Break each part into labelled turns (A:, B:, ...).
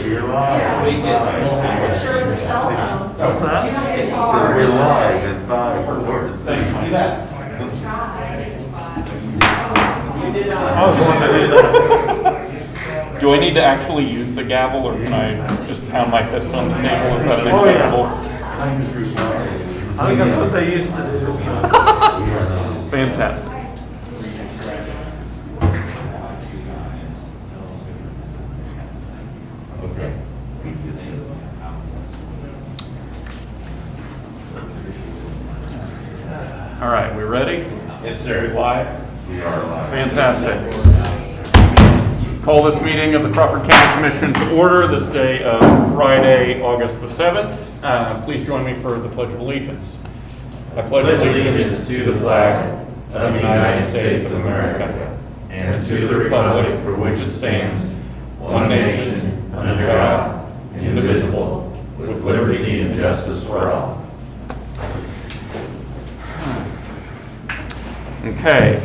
A: You're live.
B: I'm sure it's a cell phone.
A: What's that?
B: You don't get
A: So
B: far.
A: we're live at 5.
C: Thank you. Do that.
A: I was wanting to do that.
C: Do I need to actually use the gavel, or can I just pound my fist on the table? Is that an
A: Oh, yeah.
C: acceptable?
A: I think that's what they used to do.
C: Fantastic. All right, we ready?
A: Yes, sir.
C: Live?
A: We are live.
C: Fantastic. Call this meeting of the Crawford County Commission to order this day of Friday, August the 7th. Please join me for the Pledge of Allegiance. I pledge allegiance to the flag of the United States of America and to the republic for which it stands, one nation, under God, indivisible, with liberty and justice for all. Okay.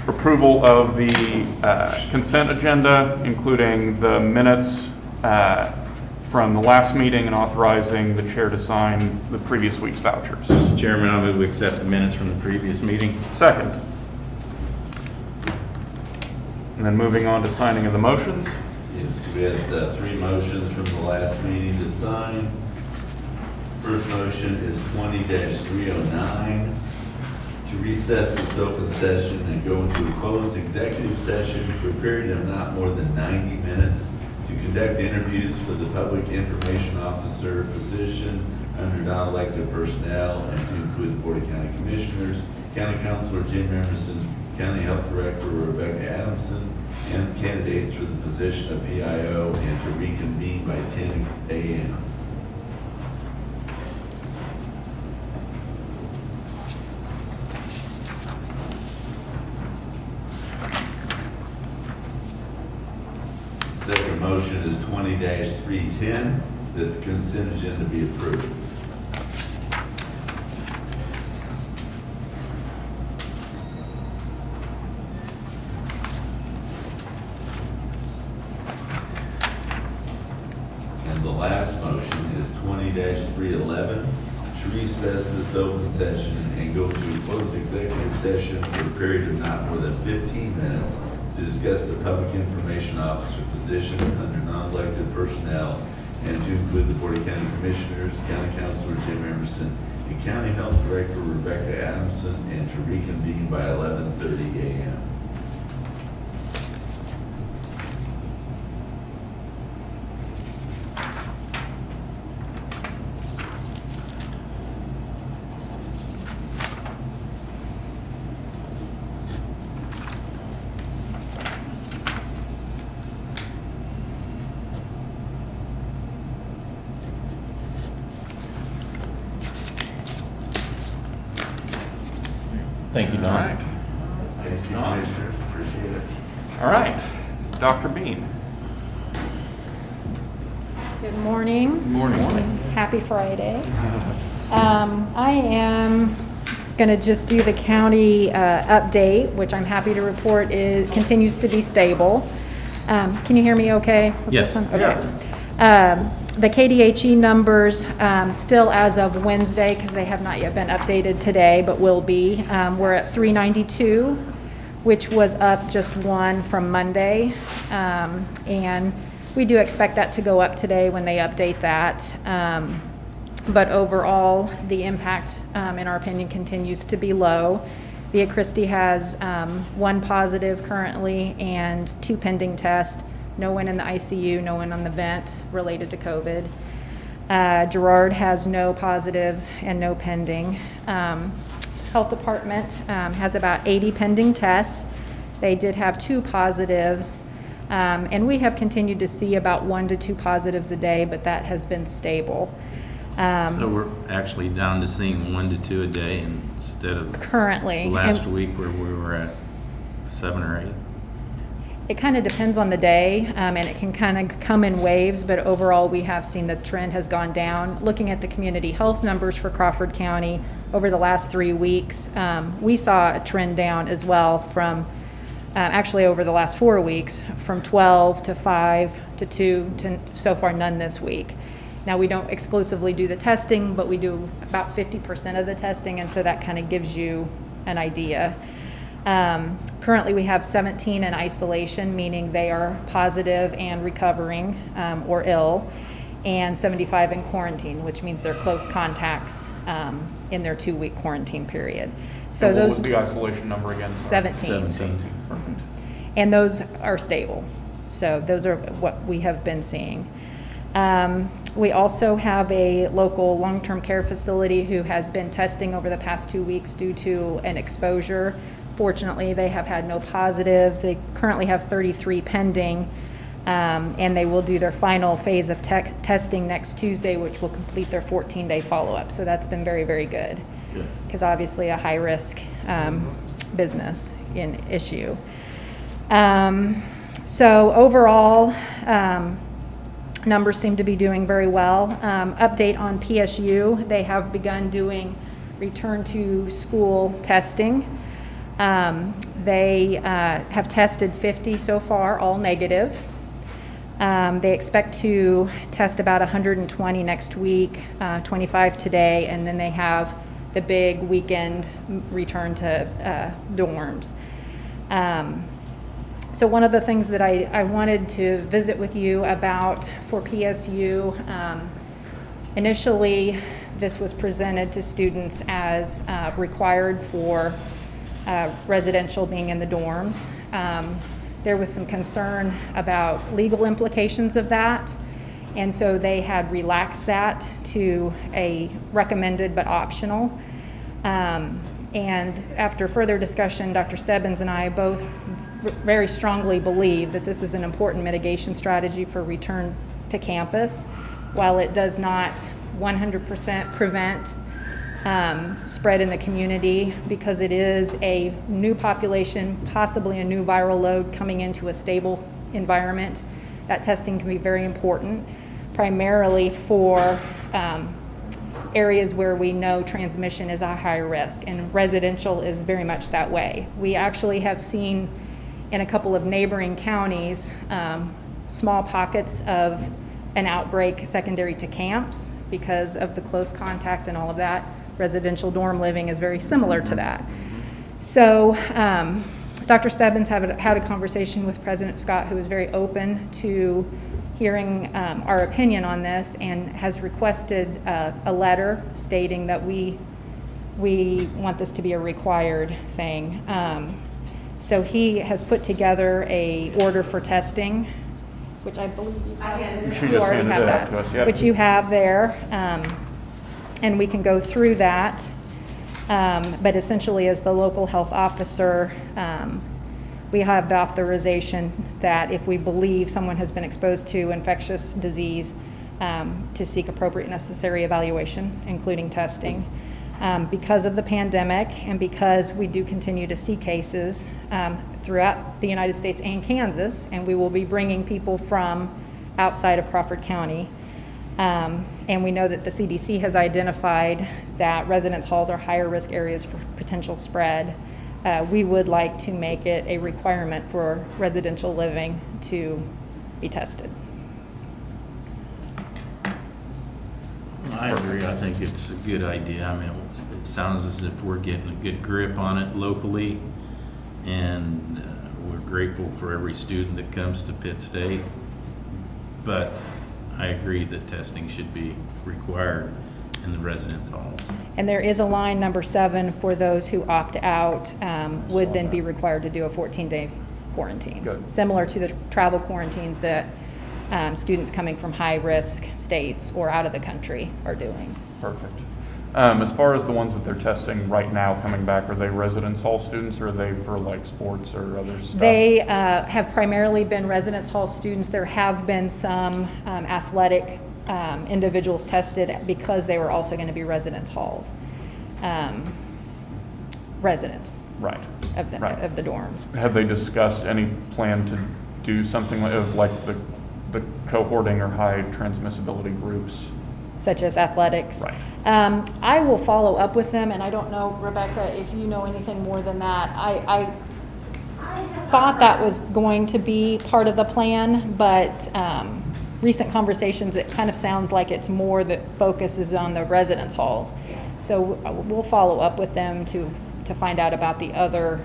C: Approval of the consent agenda, including the minutes from the last meeting and authorizing the chair to sign the previous week's vouchers.
D: Mr. Chairman, I move we accept the minutes from the previous meeting.
C: Second. And then moving on to signing of the motions.
E: Yes, we had 3 motions from the last meeting to sign. First motion is 20-309, to recess this open session and go into a closed executive session for a period of not more than 90 minutes to conduct interviews for the public information officer position under non-elected personnel and to include the Board of County Commissioners, County Councilor Jim Emerson, County Health Director Rebecca Adamson, and candidates for the position of PIO, and to reconvene by 10 a.m. Second motion is 20-310, that the consent agenda be approved. And the last motion is 20-311, to recess this open session and go to a closed executive session for a period of not more than 15 minutes to discuss the public information officer position under non-elected personnel and to include the Board of County Commissioners, County Councilor Jim Emerson, and County Health Director Rebecca Adamson, and to reconvene by 11:30 a.m.
D: Thank you,
C: All
D: Don.
C: right.
A: Thank you, Commissioner. Appreciate it.
C: All right. Dr. Bean.
F: Good morning.
C: Good morning.
F: Happy Friday. I am going to just do the county update, which I'm happy to report continues to be stable. Can you hear me okay? with
D: Yes.
F: this one? Okay. The KDHE numbers, still as of Wednesday, because they have not yet been updated today, but will be, we're at 392, which was up just 1 from Monday. And we do expect that to go up today when they update that. But overall, the impact, in our opinion, continues to be low. Via Christi has 1 positive currently and 2 pending tests. No one in the ICU, no one on the vent related to COVID. Girard has no positives and no pending. Health Department has about 80 pending tests. They did have 2 positives. And we have continued to see about 1 to 2 positives a day, but that has been stable.
D: So we're actually down to seeing 1 to 2 a day instead of
F: Currently.
D: last
F: And
D: week where we were at 7 or 8.
F: it kind of depends on the day, and it can kind of come in waves, but overall, we have seen the trend has gone down. Looking at the community health numbers for Crawford County over the last 3 weeks, we saw a trend down as well from actually over the last 4 weeks, from 12 to 5 to 2 to so far none this week. Now, we don't exclusively do the testing, but we do about 50% of the testing, and so that kind of gives you an idea. Currently, we have 17 in isolation, meaning they are positive and recovering or ill, and 75 in quarantine, which means they're close contacts in their 2-week quarantine period. So
C: And what
F: those
C: was the isolation number again? Sorry.
F: 17.
C: 17, perfect.
F: And those are stable. So those are what we have been seeing. We also have a local long-term care facility who has been testing over the past 2 weeks due to an exposure. Fortunately, they have had no positives. They currently have 33 pending, and they will do their final phase of testing next Tuesday, which will complete their 14-day follow-up. So that's been very, very good, because obviously a high-risk business issue. So overall, numbers seem to be doing very well. Update on PSU, they have begun doing return to school testing. They have tested 50 so far, all negative. They expect to test about 120 next week, 25 today, and then they have the big weekend return to dorms. So one of the things that I wanted to visit with you about for PSU, initially this was presented to students as required for residential being in the dorms. There was some concern about legal implications of that, and so they had relaxed that to a recommended but optional. And after further discussion, Dr. Stebbins and I both very strongly believe that this is an important mitigation strategy for return to campus. While it does not 100% prevent spread in the community, because it is a new population, possibly a new viral load coming into a stable environment, that testing can be very important, primarily for areas where we know transmission is a high risk, and residential is very much that way. We actually have seen in a couple of neighboring counties small pockets of an outbreak secondary to camps because of the close contact and all of that. Residential dorm living is very similar to that. So Dr. Stebbins had a conversation with President Scott, who was very open to hearing our opinion on this, and has requested a letter stating that we want this to be a required thing. So he has put together a order for testing, which I believe you have.
C: She
F: You
C: just
F: already
C: handed
F: have
C: it out
F: that,
C: to us, yep.
F: which you have there, and we can go through that. But essentially, as the local health officer, we have the authorization that if we believe someone has been exposed to infectious disease, to seek appropriate necessary evaluation, including testing. Because of the pandemic, and because we do continue to see cases throughout the United States and Kansas, and we will be bringing people from outside of Crawford County. And we know that the CDC has identified that residence halls are higher risk areas for potential spread. We would like to make it a requirement for residential living to be tested.
D: I agree. I think it's a good idea. I mean, it sounds as if we're getting a good grip on it locally, and we're grateful for every student that comes to Pitt State. But I agree that testing should be required in the residence halls.
F: And there is a line number 7 for those who opt out, would then be required to do a 14-day quarantine.
C: Good.
F: Similar to the travel quarantines that students coming from high-risk states or out of the country are doing.
C: Perfect. As far as the ones that they're testing right now coming back, are they residence hall students, or are they for like sports or other stuff?
F: They have primarily been residence hall students. There have been some athletic individuals tested because they were also going to be residence halls, residents
C: Right.
F: of the dorms.
C: Have they discussed any plan to do something like the cohorting or high transmissibility groups?
F: Such as athletics.
C: Right.
F: I will follow up with them, and I don't know, Rebecca, if you know anything more than that.
B: I have
F: thought that was going to be part of the plan, but recent conversations, it kind of sounds like it's more that focuses on the residence halls. So we'll follow up with them to find out about the other,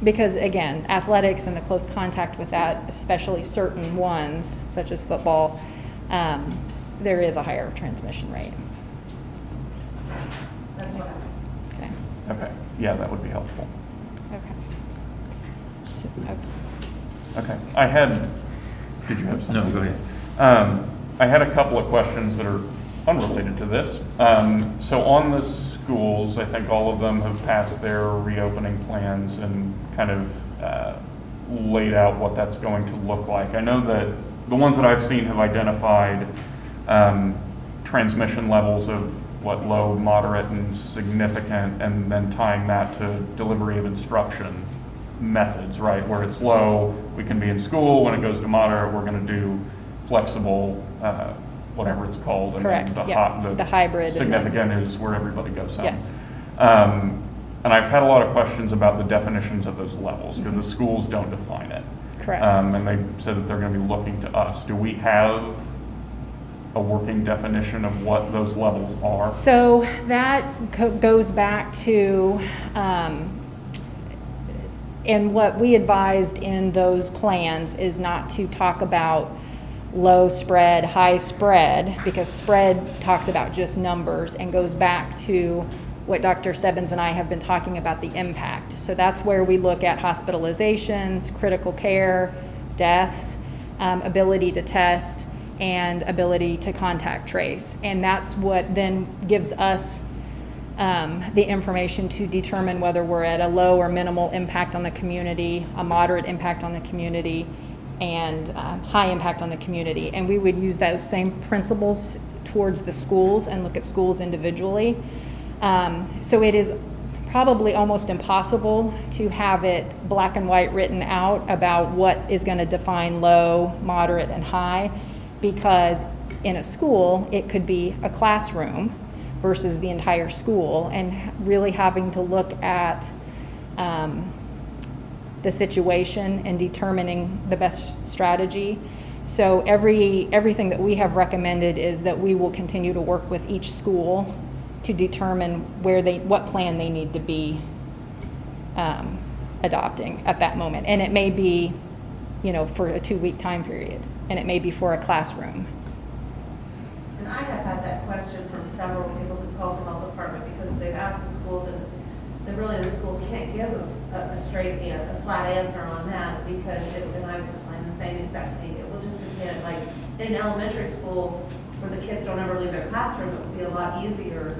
F: because again, athletics and the close contact with that, especially certain ones, such as football, there is a higher transmission rate.
B: That's what
F: Okay.
C: Okay, yeah, that would be helpful.
F: Okay. So,
C: Okay, I had, did you have something?
D: No, go ahead.
C: I had a couple of questions that are unrelated to this. So on the schools, I think all of them have passed their reopening plans and kind of laid out what that's going to look like. I know that the ones that I've seen have identified transmission levels of what, low, moderate, and significant, and then tying that to delivery of instruction methods, right? Where it's low, we can be in school. When it goes to moderate, we're going to do flexible, whatever it's called. And
F: Correct,
C: then
F: yeah, the hybrid and
C: significant is where everybody goes home.
F: Yes.
C: And I've had a lot of questions about the definitions of those levels, because the schools don't define it.
F: Correct.
C: And they said that they're going to be looking to us. Do we have a working definition of what those levels are?
F: So that goes back to, and what we advised in those plans is not to talk about low spread, high spread, because spread talks about just numbers and goes back to what Dr. Stebbins and I have been talking about, the impact. So that's where we look at hospitalizations, critical care, deaths, ability to test, and ability to contact trace. And that's what then gives us the information to determine whether we're at a low or minimal impact on the community, a moderate impact on the community, and high impact on the community. And we would use those same principles towards the schools and look at schools individually. So it is probably almost impossible to have it black and white written out about what is going to define low, moderate, and high, because in a school, it could be a classroom versus the entire school, and really having to look at the situation and determining the best strategy. So everything that we have recommended is that we will continue to work with each school to determine what plan they need to be adopting at that moment. And it may be, for a 2-week time period, and it may be for a classroom.
B: And I have had that question from several people who've called the health department, because they've asked the schools, and really the schools can't give a straight, a flat answer on that, because and I've explained the same exact thing. It will just depend, like in an elementary school where the kids don't ever leave their classroom, it would be a lot easier,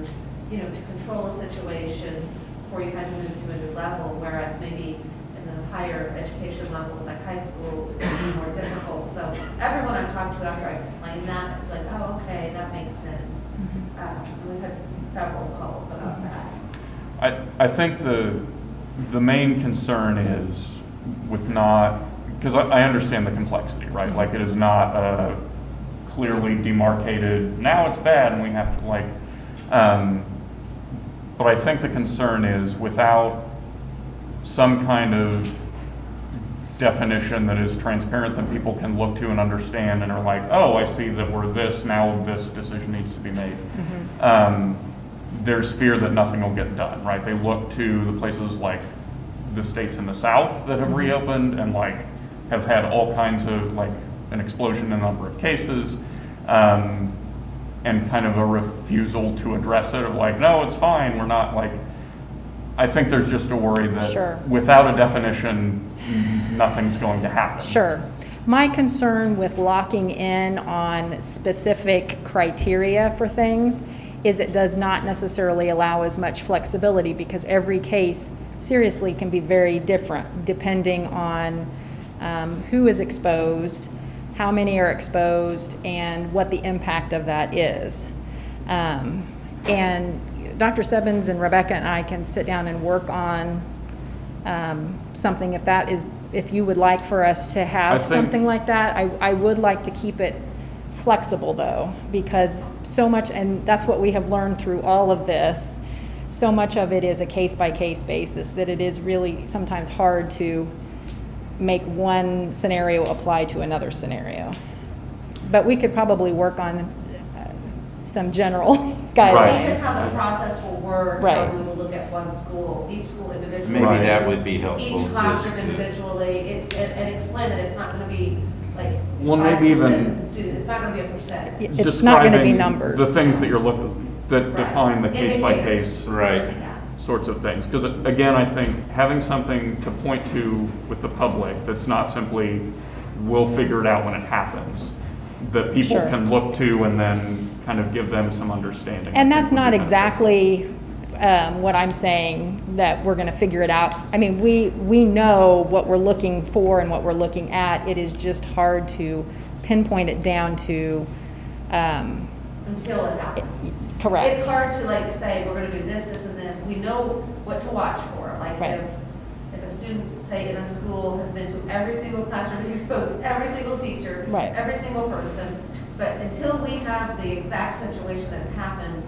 B: to control a situation before you had to move to a new level, whereas maybe in the higher education levels like high school, it would be more difficult. So everyone I've talked to after I explained that is like, oh, okay, that makes sense. We've had several calls about that.
C: I think the main concern is with not, because I understand the complexity, right? Like, it is not a clearly demarcated, now it's bad and we have to but I think the concern is without some kind of definition that is transparent that people can look to and understand and are like, oh, I see that we're this, now this decision needs to be made. There's fear that nothing will get done, right? They look to the places like the states in the South that have reopened and have had all kinds of an explosion in the number of cases, and kind of a refusal to address it of no, it's fine, we're not I think there's just a worry that
F: Sure.
C: without a definition, nothing's going to happen.
F: Sure. My concern with locking in on specific criteria for things is it does not necessarily allow as much flexibility, because every case seriously can be very different depending on who is exposed, how many are exposed, and what the impact of that is. And Dr. Stebbins and Rebecca and I can sit down and work on something if you would like for us to have something like that. I would like to keep it flexible though, because so much, and that's what we have learned through all of this, so much of it is a case-by-case basis that it is really sometimes hard to make one scenario apply to another scenario. But we could probably work on some general guidelines.
B: Even how the process will work,
F: Right.
B: how we will look at one school, each school individually.
D: Maybe that would be helpful
B: Each
D: just
B: classroom
D: to.
B: individually, and explain that it's not gonna be like
C: Well, maybe
B: 5%
C: even-
B: of the student, it's not gonna be a percentage.
F: It's not gonna be
C: Describing
F: numbers.
C: The things that you're looking, that
B: Right.
C: define the case-by-case
D: Right.
B: Yeah.
C: sorts of things. Because again, I think having something to point to with the public that's not simply, we'll figure it out when it happens, that people
F: Sure.
C: can look to and then kind of give them some understanding.
F: And
C: I think
F: that's
C: would be
F: not
C: beneficial.
F: exactly what I'm saying, that we're gonna figure it out. I mean, we know what we're looking for and what we're looking at. It is just hard to pinpoint it down to,
B: Until it happens.
F: correct.
B: It's hard to like say, we're gonna do this, this, and this. We know what to watch for. Like
F: Right.
B: if a student, say in a school, has been to every single classroom, exposed to every single teacher,
F: Right.
B: every single person, but until we have the exact situation that's happened,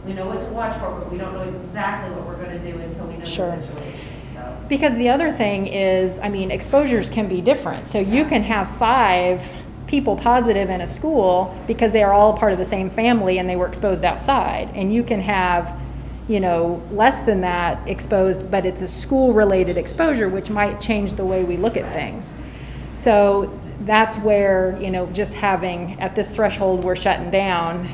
B: we know what to watch for, but we don't know exactly what we're gonna do until we know the
F: Sure.
B: situation, so.
F: Because the other thing is, I mean, exposures can be different. So you can have 5 people positive in a school because they are all part of the same family and they were exposed outside. And you can have, you know, less than that exposed, but it's a school-related exposure, which might change the way we look at things. So that's where, you know, just having, at this threshold, we're shutting down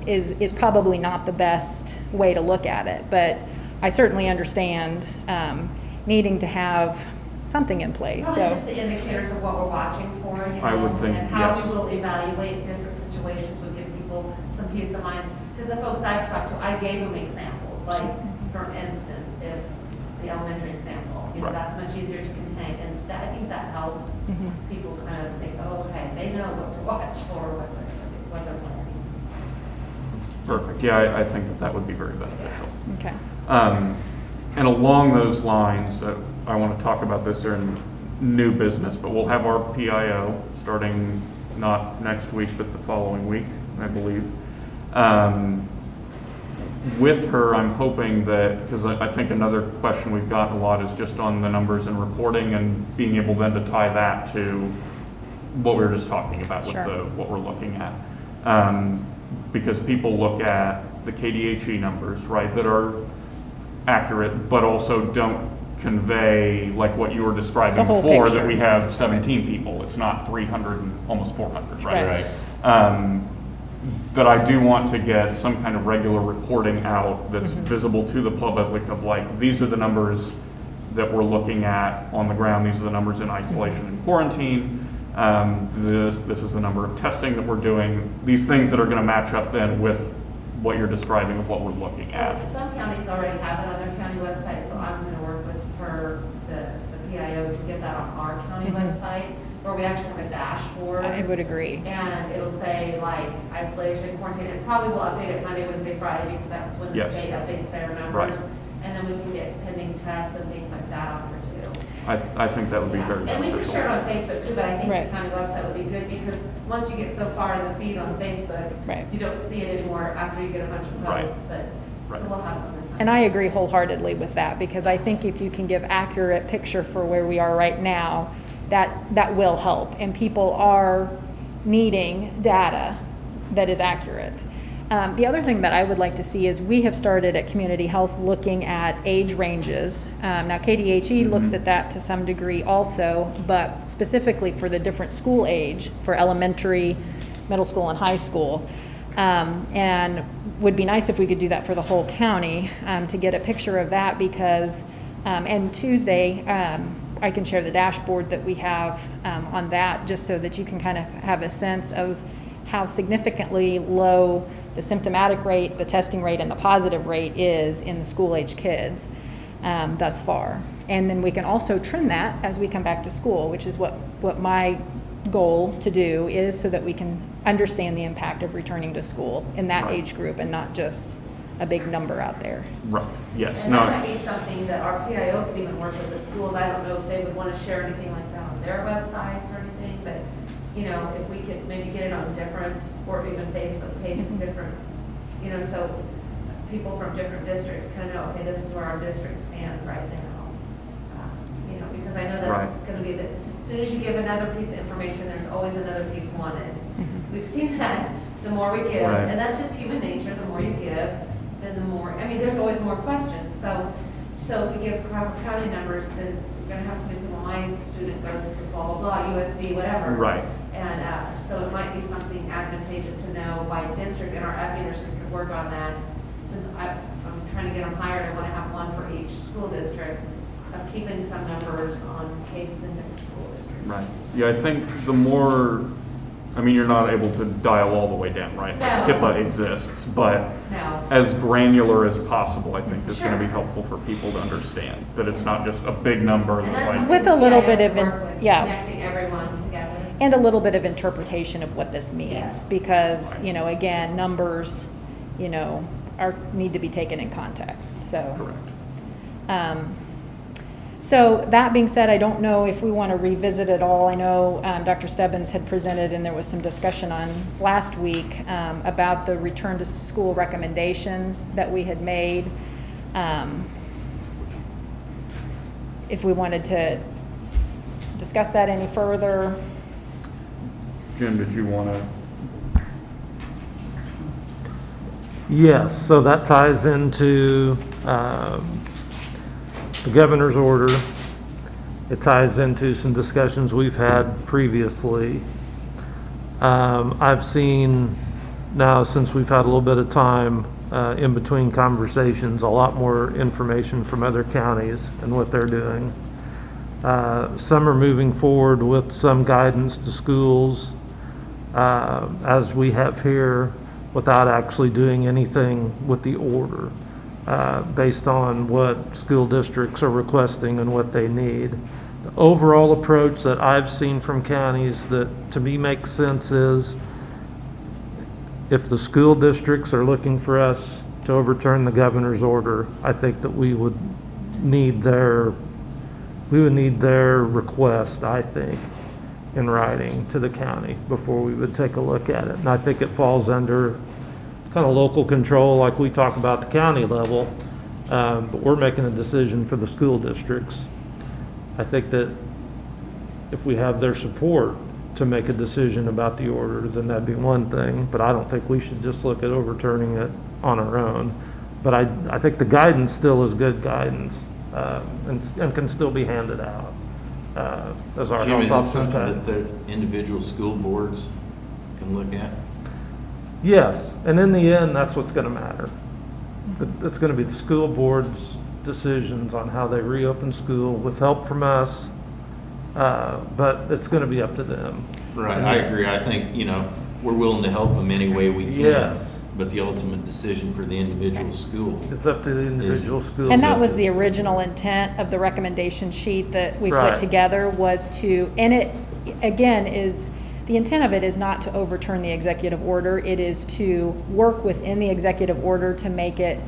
F: is probably not the best way to look at it. But I certainly understand needing to have something in place,
B: Probably
F: so.
B: just the indicators of what we're watching for, you know.
C: I would think,
B: And how
C: yes.
B: we will evaluate different situations would give people some peace of mind. Because the folks I've talked to, I gave them examples, like, for instance, if the elementary example, you know,
C: Right.
B: that's much easier to contain. And that, I think that helps
F: Mhm.
B: people kind of think, oh, okay, they know what to watch for, what they're planning.
C: Perfect, yeah, I think that would be very beneficial.
F: Okay.
C: And along those lines, I want to talk about this in new business, but we'll have our PIO starting not next week, but the following week, I believe. With her, I'm hoping that, because I think another question we've gotten a lot is just on the numbers and reporting and being able then to tie that to what we were just talking about with
F: Sure.
C: what we're looking at. Because people look at the KDHE numbers, right, that are accurate, but also don't convey like what you were describing
F: The whole
C: before, that
F: picture.
C: we have 17 people. It's not 300 and almost 400, right?
F: Right.
C: But I do want to get some kind of regular reporting out that's
F: Mm-hmm.
C: visible to the public of like, these are the numbers that we're looking at on the ground, these are the numbers in isolation and quarantine. This is the number of testing that we're doing, these things that are gonna match up then with what you're describing of what we're looking
B: So
C: at.
B: some counties already have it on their county website, so I'm gonna work with her, the PIO, to get that on our county
F: Mhm.
B: website, where we actually have a dashboard.
F: I would agree.
B: And it'll say like isolation, quarantine, and probably will update it Monday, Wednesday, Friday, because that's when the
C: Yes.
B: state updates their numbers.
C: Right.
B: And then we can get pending tests and things like that on there too.
C: I think that would be
B: Yeah.
C: very
B: And we can share it
C: beneficial.
B: on Facebook too, but I think
F: Right.
B: the county website would be good, because once you get so far in the feed on Facebook,
F: Right.
B: you don't see it anymore after you get a bunch of
C: Right.
B: posts, but, so
C: Right.
B: we'll have them.
F: And I agree wholeheartedly with that, because I think if you can give accurate picture for where we are right now, that will help. And people are needing data that is accurate. The other thing that I would like to see is we have started at Community Health looking at age ranges. Now KDHE looks at that to some degree also, but specifically for the different school age, for elementary, middle school, and high school. And would be nice if we could do that for the whole county, to get a picture of that, because, and Tuesday, I can share the dashboard that we have on that, just so that you can kind of have a sense of how significantly low the symptomatic rate, the testing rate, and the positive rate is in the school-age kids thus far. And then we can also trim that as we come back to school, which is what my goal to do is, so that we can understand the impact of returning to school in that
C: Right.
F: age group and not just a big number out there.
C: Right, yes,
B: And that
C: no,
B: might be something that our PIO could even work with the schools. I don't know if they would want to share anything like that on their websites or anything, but, you know, if we could maybe get it on different, or even Facebook pages, different, you know, so people from different districts kind of know, okay, this is where our district stands right now. You know, because I know that's
C: Right.
B: gonna be the, as soon as you give another piece of information, there's always another piece wanted. We've seen that, the more we give,
C: Right.
B: and that's just human nature, the more you give, then the more, I mean, there's always more questions. So if we give Crawford County numbers, then we're gonna have somebody say, well, my student goes to blah, blah, blah, USD, whatever.
C: Right.
B: And, so it might be something advantageous to know by district, and our FE nurses could work on that. Since I'm trying to get them hired, I wanna have one for each school district, of keeping some numbers on cases in different school districts.
C: Right. Yeah, I think the more, I mean, you're not able to dial all the way down, right? Like
B: No.
C: HIPAA exists, but
B: No.
C: as granular as possible, I think is gonna be
B: Sure.
C: helpful for people to understand, that it's not just a big number
B: And
C: that's
B: that's
C: like.
B: something
F: With a little
B: PIO
F: bit of
B: work with,
F: yeah.
B: Connecting everyone together.
F: And a little bit of interpretation of what this means,
B: Yes.
F: because, you know, again, numbers, you know, need to be taken in context, so.
C: Correct.
F: So that being said, I don't know if we want to revisit it all. I know Dr. Stebbins had presented, and there was some discussion on last week about the return to school recommendations that we had made. If we wanted to discuss that any further.
C: Jim, did you wanna?
A: Yes, so that ties into the governor's order. It ties into some discussions we've had previously. I've seen now, since we've had a little bit of time in between conversations, a lot more information from other counties and what they're doing. Some are moving forward with some guidance to schools, as we have here, without actually doing anything with the order, based on what school districts are requesting and what they need. The overall approach that I've seen from counties that to me makes sense is if the school districts are looking for us to overturn the governor's order, I think that we would need their request, I think, in writing to the county before we would take a look at it. And I think it falls under kind of local control, like we talk about the county level, but we're making a decision for the school districts. I think that if we have their support to make a decision about the order, then that'd be one thing, but I don't think we should just look at overturning it on our own. But I think the guidance still is good guidance, and can still be handed out, as our
D: Jim, is
A: health
D: this something
A: officers
D: that
A: have.
D: the individual school boards can look at?
A: Yes, and in the end, that's what's gonna matter. It's gonna be the school board's decisions on how they reopen school with help from us, but it's gonna be up to them.
D: Right, I agree. I think, you know, we're willing to help them any way we can.
A: Yes.
D: But the ultimate decision for the individual school.
A: It's up to the individual schools.
F: And that was the original intent of the recommendation sheet that we put
A: Right.
F: together, was to, and it, again, is, the intent of it is not to overturn the executive order. It is to work within the executive order to make it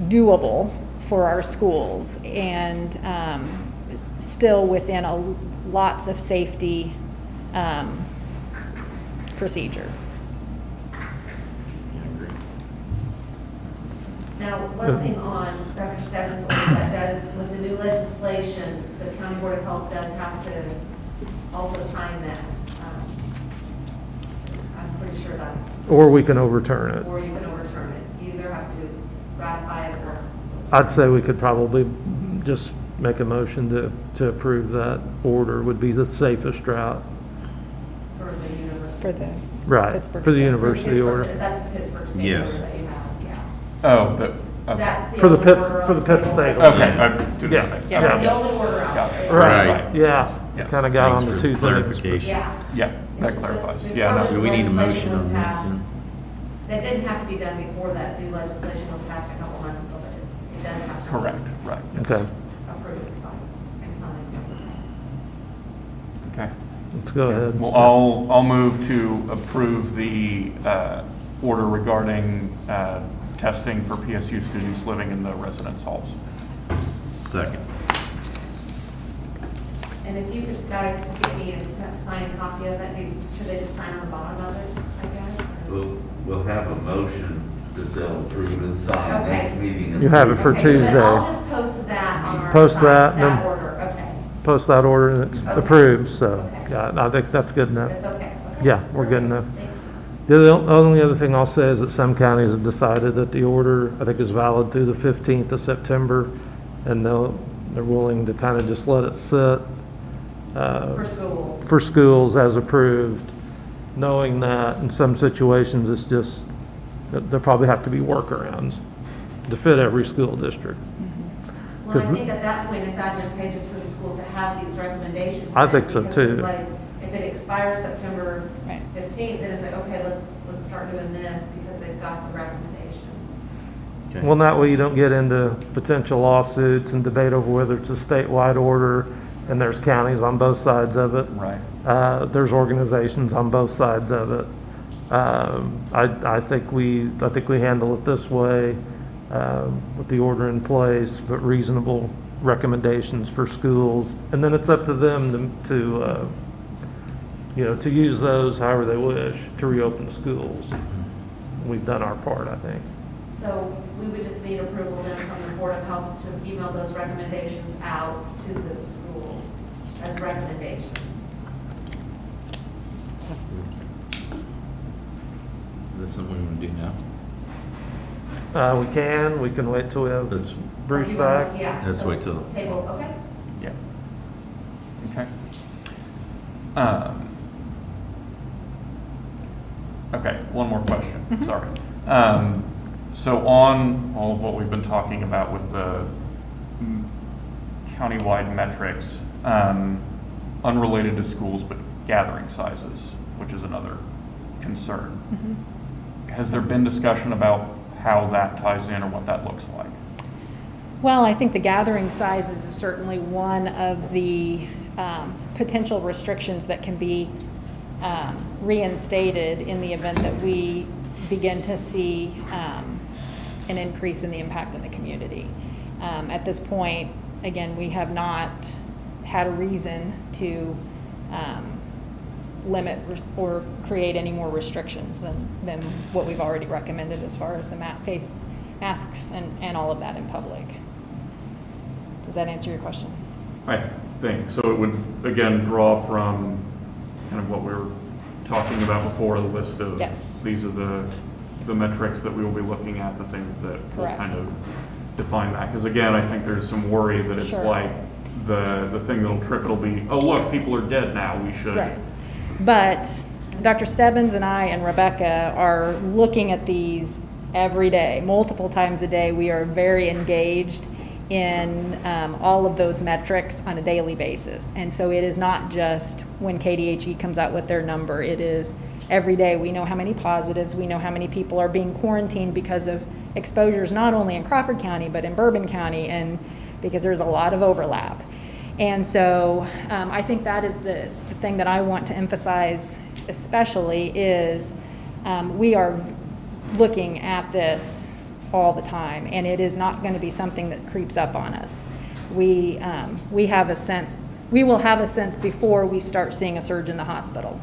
F: doable for our schools, and still within lots of safety procedure.
D: I agree.
B: Now, one thing on Dr. Stebbins' order that does, with the new legislation, the County Board of Health does have to also sign that. I'm pretty sure that's,
A: Or we can overturn it.
B: or you can overturn it. You either have to ratify it or.
A: I'd say we could probably just make a motion to approve that order would be the safest route.
B: For the university.
F: For the
A: Right,
F: Pittsburgh
A: for the
F: State.
A: university
B: Pittsburgh-
A: order.
B: That's the Pittsburgh State
D: Yes.
B: order that you have, yeah.
C: Oh, okay.
B: That's the
A: For the
B: only
A: Pitt-
B: order
A: for
B: on
A: the Pitt
B: state
A: State
B: order.
C: Okay, I didn't
A: Yeah.
C: think so.
F: Yeah.
B: That's the
C: Okay.
B: only order out
C: Got
B: there.
C: it.
A: Right,
D: Right.
A: yeah,
C: Yes.
A: kind of got on
D: Thanks
A: the
D: for
A: two things.
D: clarification.
B: Yeah.
C: Yeah, that clarifies.
B: Before
C: Yeah,
B: the
D: Do we need a
B: legislation
D: motion
B: was
D: on this?
B: passed,
D: then?
B: That didn't have to be done before that new legislation was passed a couple months ago, but it does have to.
C: correct, right. yes.
A: Okay,
B: Approved by and signed.
C: Okay.
A: let's go ahead.
C: Well, I'll move to approve the order regarding testing for PSU students living in the residence halls.
D: Second.
B: And if you could, guys, give me a signed copy of it, should they just sign on the bottom of it, I guess? or-
E: We'll have a motion that they'll approve and sign
B: Okay.
E: next meeting.
A: You have it for
B: Okay, so then
A: Tuesday.
B: I'll just post that on our
A: Post
B: site,
A: that, and
B: that
A: then-
B: order, okay.
A: Post that order and it's
B: Okay.
A: approved, so,
B: Okay.
A: yeah, I think that's good enough.
B: That's okay, okay.
A: Yeah, we're good enough.
B: Thank you.
A: The only other thing I'll say is that some counties have decided that the order, I think, is valid through the 15th of September, and they're willing to kind of just let it sit
B: For schools.
A: for schools as approved, knowing that in some situations, it's just, that there probably have to be workarounds to fit every school district.
B: Well, I
A: 'Cause-
B: think at that point, it's advantageous for the schools to have these recommendations.
A: I
B: then,
A: think so,
B: because
A: too.
B: it's like, if it expires September
F: Right.
B: 15th, then it's like, okay, let's start doing this because they've got the recommendations.
D: Okay.
A: Well, that way you don't get into potential lawsuits and debate over whether it's a statewide order, and there's counties on both sides of it.
C: Right.
A: There's organizations on both sides of it. I think we handle it this way, with the order in place, but reasonable recommendations for schools. And then it's up to them to to use those however they wish to reopen the schools. We've done our part, I think.
B: So we would just need approval then from the Board of Health to email those recommendations out to the schools as recommendations.
D: Is that something we want to do now?
A: We can wait till we have
D: Let's,
A: Bruce
B: Or you wanna-
A: back.
B: Yeah.
D: Let's
B: so
D: wait till-
B: Table, okay.
C: Yeah. Okay. Okay, one more question, sorry. So on all of what we've been talking about with the countywide metrics, unrelated to schools, but gathering sizes, which is another concern. Has there been discussion about how that ties in or what that looks like?
F: Well, I think the gathering sizes is certainly one of the potential restrictions that can be reinstated in the event that we begin to see an increase in the impact in the community. At this point, again, we have not had a reason to limit or create any more restrictions than what we've already recommended as far as the face masks and all of that in public. Does that answer your question?
C: I think, so it would, again, draw from kind of what we were talking about before, the list of.
F: Yes.
C: These are the metrics that we will be looking at, the things that will
F: Correct.
C: kind of define that. Because again, I think there's some worry that it's
F: Sure.
C: like, the thing that'll trip it'll be, oh, look, people are dead now, we should.
F: Right. But Dr. Stebbins and I and Rebecca are looking at these every day, multiple times a day. We are very engaged in all of those metrics on a daily basis. And so it is not just when KDHE comes out with their number. It is every day. We know how many positives. We know how many people are being quarantined because of exposures, not only in Crawford County, but in Bourbon County, and because there's a lot of overlap. And so I think that is the thing that I want to emphasize especially is we are looking at this all the time, and it is not going to be something that creeps up on us. We have a sense, we will have a sense before we start seeing a surge in the hospital.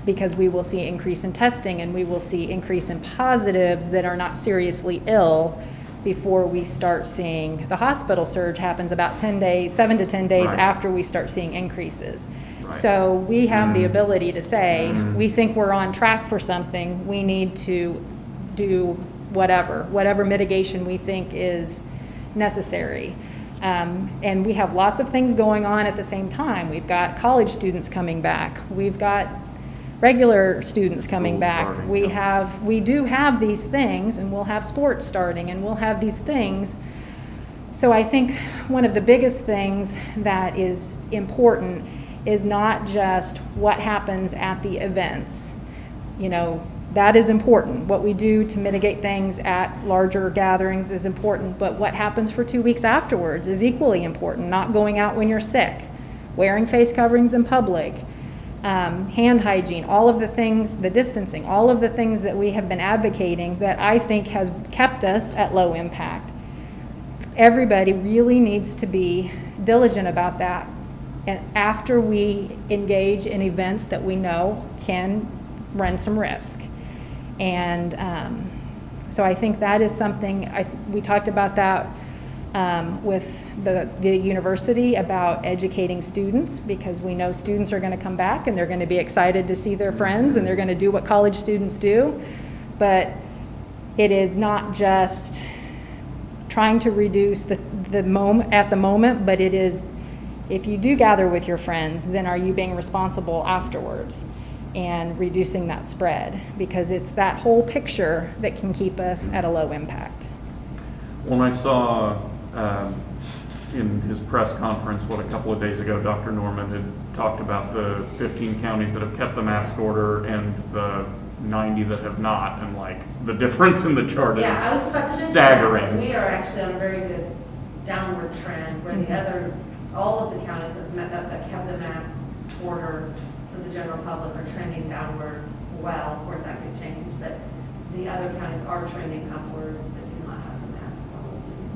F: Because we will see increase in testing and we will see increase in positives that are not seriously ill before we start seeing the hospital surge happens about 10 days, 7 to 10 days
C: Right.
F: after we start seeing increases.
C: Right.
F: So we have the ability to say, we think we're on track for something, we need to do whatever mitigation we think is necessary. And we have lots of things going on at the same time. We've got college students coming back. We've got regular students coming
C: School
F: back.
C: starting,
F: We do have these things, and we'll have sports starting, and we'll have these things. So I think one of the biggest things that is important is not just what happens at the events. You know, that is important. What we do to mitigate things at larger gatherings is important, but what happens for 2 weeks afterwards is equally important. Not going out when you're sick, wearing face coverings in public, hand hygiene, all of the things, the distancing, all of the things that we have been advocating that I think has kept us at low impact. Everybody really needs to be diligent about that. And after we engage in events that we know can run some risk. And so I think that is something, we talked about that with the university about educating students, because we know students are going to come back and they're going to be excited to see their friends and they're going to do what college students do. But it is not just trying to reduce the moment at the moment, but it is, if you do gather with your friends, then are you being responsible afterwards and reducing that spread? Because it's that whole picture that can keep us at a low impact.
C: When I saw in his press conference, a couple of days ago, Dr. Norman had talked about the 15 counties that have kept the mask order and the 90 that have not, and like the difference in the chart
B: Yeah, I was about to
C: is
B: mention that, but
C: staggering.
B: we are actually on a very good downward trend, where all of the counties that kept the mask order for the general public are trending downward well. Of course, that could change, but the other counties are trending upwards that do not have the mask policy in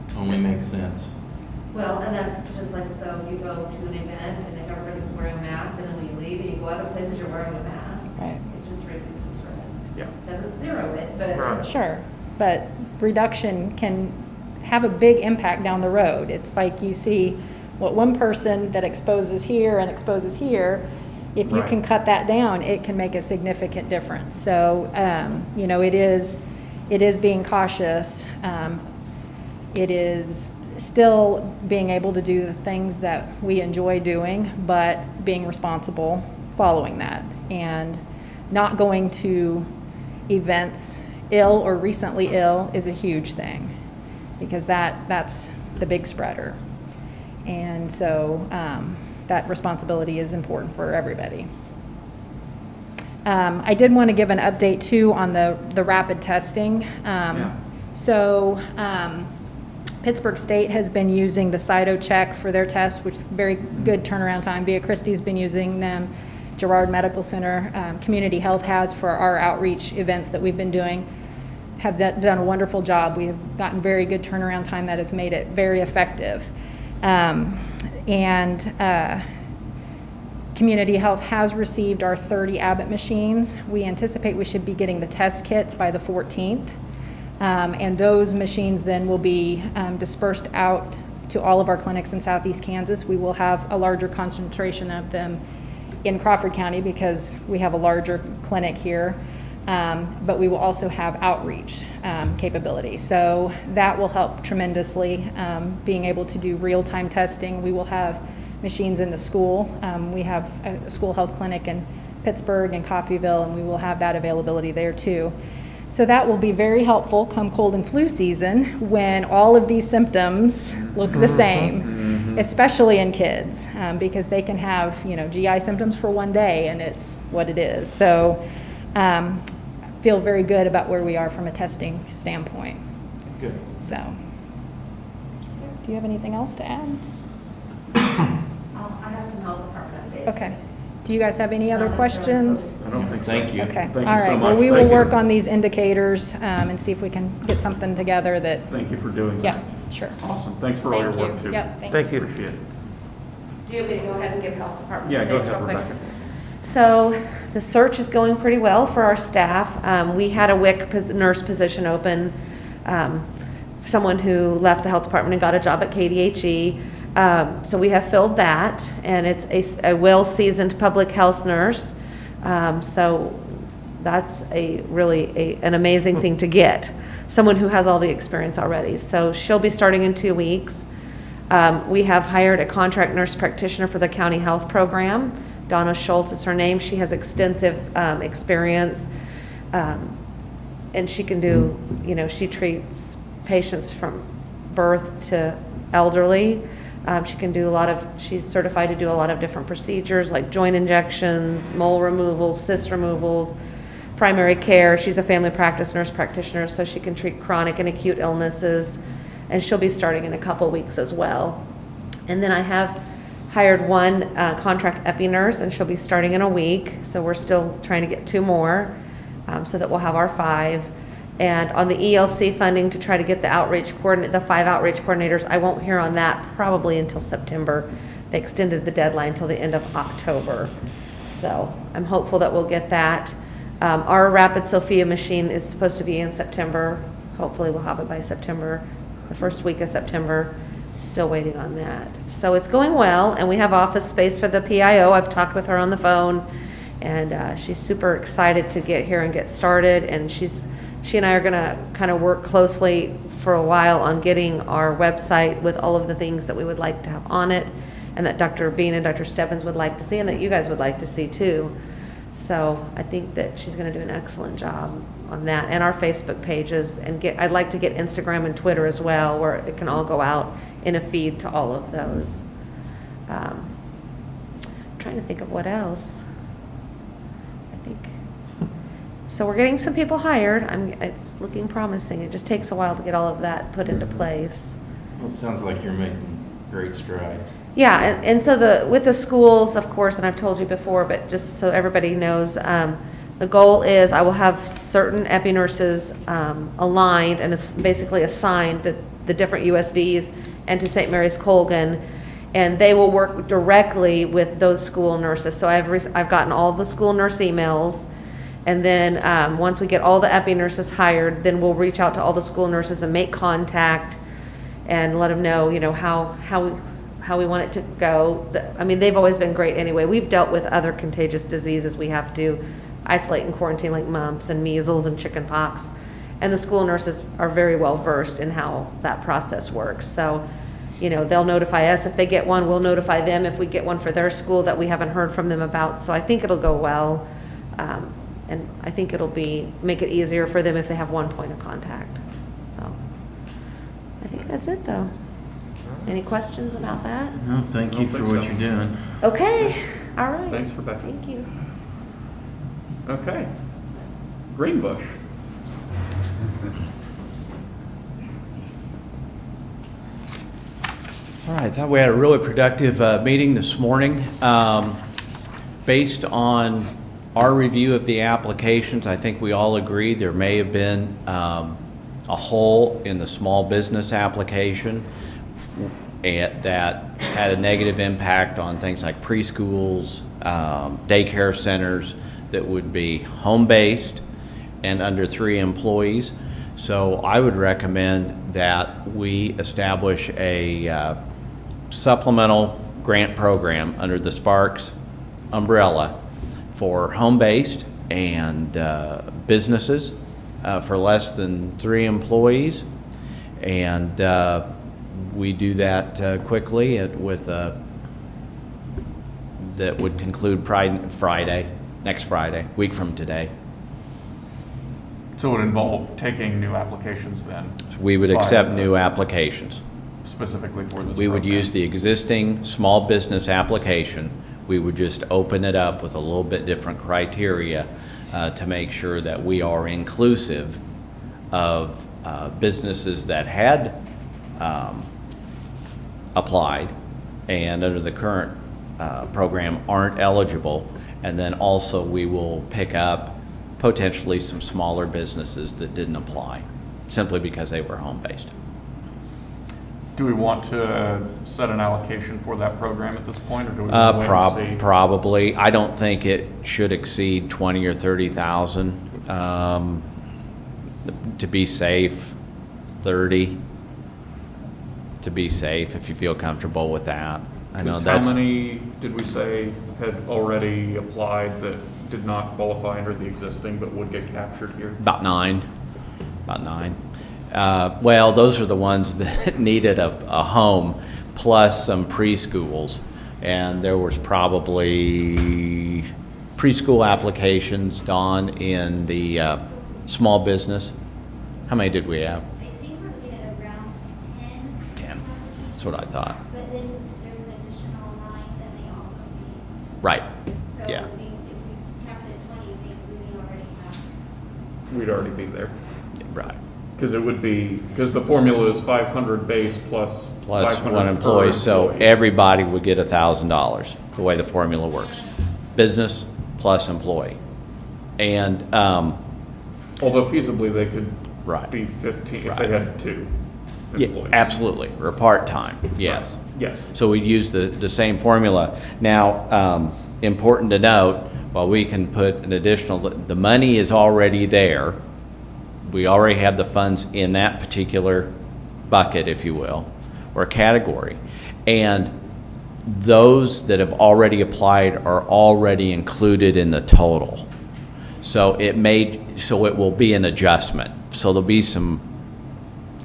B: place.
D: Only makes sense.
B: Well, and that's just like, so if you go to an event and if everybody's wearing a mask, and then when you leave and you go other places, you're wearing a mask.
F: Right.
B: It just reduces risk.
C: Yeah.
B: Doesn't zero it, but.
C: Right.
F: Sure, but reduction can have a big impact down the road. It's like you see what one person that exposes here and exposes here, if you
C: Right.
F: can cut that down, it can make a significant difference. So, you know, it is being cautious. It is still being able to do the things that we enjoy doing, but being responsible following that, and not going to events ill or recently ill is a huge thing, because that's the big spreader. And so that responsibility is important for everybody. I did want to give an update too on the rapid testing.
C: Yeah.
F: So Pittsburgh State has been using the CytoCheck for their test, which is very good turnaround time. Via Christie's been using them. Girard Medical Center, Community Health has for our outreach events that we've been doing, have done a wonderful job. We have gotten very good turnaround time that has made it very effective. Community Health has received our 30 Abbott machines. We anticipate we should be getting the test kits by the 14th. And those machines then will be dispersed out to all of our clinics in Southeast Kansas. We will have a larger concentration of them in Crawford County because we have a larger clinic here. But we will also have outreach capability. So that will help tremendously, being able to do real-time testing. We will have machines in the school. We have a school health clinic in Pittsburgh and Coffeyville, and we will have that availability there too. So that will be very helpful come cold and flu season, when all of these symptoms look the same, especially in kids, because they can have, GI symptoms for one day and it's what it is. So feel very good about where we are from a testing standpoint.
D: Good.
F: So, do you have anything else to add?
B: I have some health department updates.
F: Okay. Do you guys have any other
B: Not necessarily
F: questions?
C: I don't think so.
D: Thank you.
F: Okay,
C: Thank you
F: all
C: so
F: right.
C: much.
F: Well, we
C: Thank
F: will
C: you.
F: work on these indicators and see if we can get something together that,
C: Thank you for doing that.
F: yeah, sure.
C: Awesome. Thanks for all your
F: Thank
C: work
F: you.
C: too.
F: Yep,
A: Thank you.
C: Appreciate it.
B: Do you want me to go ahead and give health department
C: Yeah, go
B: updates
C: ahead,
B: real quick?
C: Rebecca.
B: So the search is going pretty well for our staff. We had a WIC nurse position open, someone who left the health department and got a job at KDHE. So we have filled that, and it's a well-seasoned public health nurse. So that's an amazing thing to get, someone who has all the experience already. So she'll be starting in 2 weeks. We have hired a contract nurse practitioner for the county health program. Donna Schultz is her name. She has extensive experience, and she can do, she treats patients from birth to elderly. She can do she's certified to do a lot of different procedures like joint injections, mole removals, cyst removals, primary care. She's a family practice nurse practitioner, so she can treat chronic and acute illnesses, and she'll be starting in a couple weeks as well. And then I have hired one contract epi nurse, and she'll be starting in a week, so we're still trying to get 2 more, so that we'll have our 5. And on the ELC funding to try to get the 5 outreach coordinators, I won't hear on that probably until September. They extended the deadline till the end of October. So I'm hopeful that we'll get that. Our Rapid Sophia machine is supposed to be in September. Hopefully we'll have it by September, the first week of September. Still waiting on that. So it's going well, and we have office space for the PIO. I've talked with her on the phone, and she's super excited to get here and get started. And she and I are gonna kind of work closely for a while on getting our website with all of the things that we would like to have on it, and that Dr. Bean and Dr. Stebbins would like to see, and that you guys would like to see too. So I think that she's gonna do an excellent job on that, and our Facebook pages, and I'd like to get Instagram and Twitter as well, where it can all go out in a feed to all of those. Trying to think of what else. I think, so we're getting some people hired. It's looking promising. It just takes a while to get all of that put into place.
D: Well, it sounds like you're making great strides.
B: Yeah, and so with the schools, of course, and I've told you before, but just so everybody knows, the goal is I will have certain epi nurses aligned and basically assigned to the different USDs and to St. Mary's Colgan, and they will work directly with those school nurses. So I've gotten all the school nurse emails, and then once we get all the epi nurses hired, then we'll reach out to all the school nurses and make contact and let them know, how we want it to go. I mean, they've always been great anyway. We've dealt with other contagious diseases we have to isolate and quarantine, like mumps and measles and chicken pox. And the school nurses are very well versed in how that process works. So, they'll notify us if they get one, we'll notify them if we get one for their school that we haven't heard from them about. So I think it'll go well. And I think it'll make it easier for them if they have one point of contact. So I think that's it though. Any questions about that?
D: No, thank you
C: Don't
D: for
C: think
D: what
C: so.
D: you're doing.
B: Okay, all right.
C: Thanks, Rebecca.
B: Thank you.
C: Okay. Greenbush.
G: All right, I thought we had a really productive meeting this morning. Based on our review of the applications, I think we all agree there may have been a hole in the small business application that had a negative impact on things like preschools, daycare centers that would be home-based and under 3 employees. So I would recommend that we establish a supplemental grant program under the Sparks umbrella for home-based and businesses for less than 3 employees. And we do that quickly that would conclude next Friday, week from today.
C: So it would involve taking new applications then?
G: We would
C: by
G: accept
C: the-
G: new applications.
C: Specifically for this
G: We would
C: program.
G: use the existing small business application. We would just open it up with a little bit different criteria to make sure that we are inclusive of businesses that had applied and under the current program aren't eligible. And then also we will pick up potentially some smaller businesses that didn't apply simply because they were home-based.
C: Do we want to set an allocation for that program at this point, or do we want to wait and see?
G: Probably. I don't think it should exceed 20 or 30,000. To be safe, 30. To be safe, if you feel comfortable with that. I know
C: 'Cause
G: that's
C: how many did we say had already applied that did not qualify under the existing but would get captured here?
G: about 9. About 9. Well, those are the ones that needed a home plus some preschools. And there was probably preschool applications, Dawn, in the small business. How many did we have?
H: I think we're looking at around 10.
G: 10. That's what I thought.
H: But then there's an additional 9 that they also need.
G: Right.
H: So
G: Yeah.
H: if we kept it at 20, we already have.
C: We'd already be there.
G: Right.
C: Because it would be, because the formula is 500 base plus
G: Plus
C: 500
G: one
C: per
G: employee, so
C: employee.
G: everybody would get $1,000, the way the formula works. Business plus employee. And,
C: Although feasibly, they could
G: Right.
C: be 15 if
G: Right.
C: they had 2
G: yeah,
C: employees.
G: absolutely, or part-time, yes.
C: Yes.
G: So we'd use the same formula. Now, important to note, Well, we can put an additional, the money is already there. We already have the funds in that particular bucket, if you will, or category. And those that have already applied are already included in the total. So it will be an adjustment. So there'll be some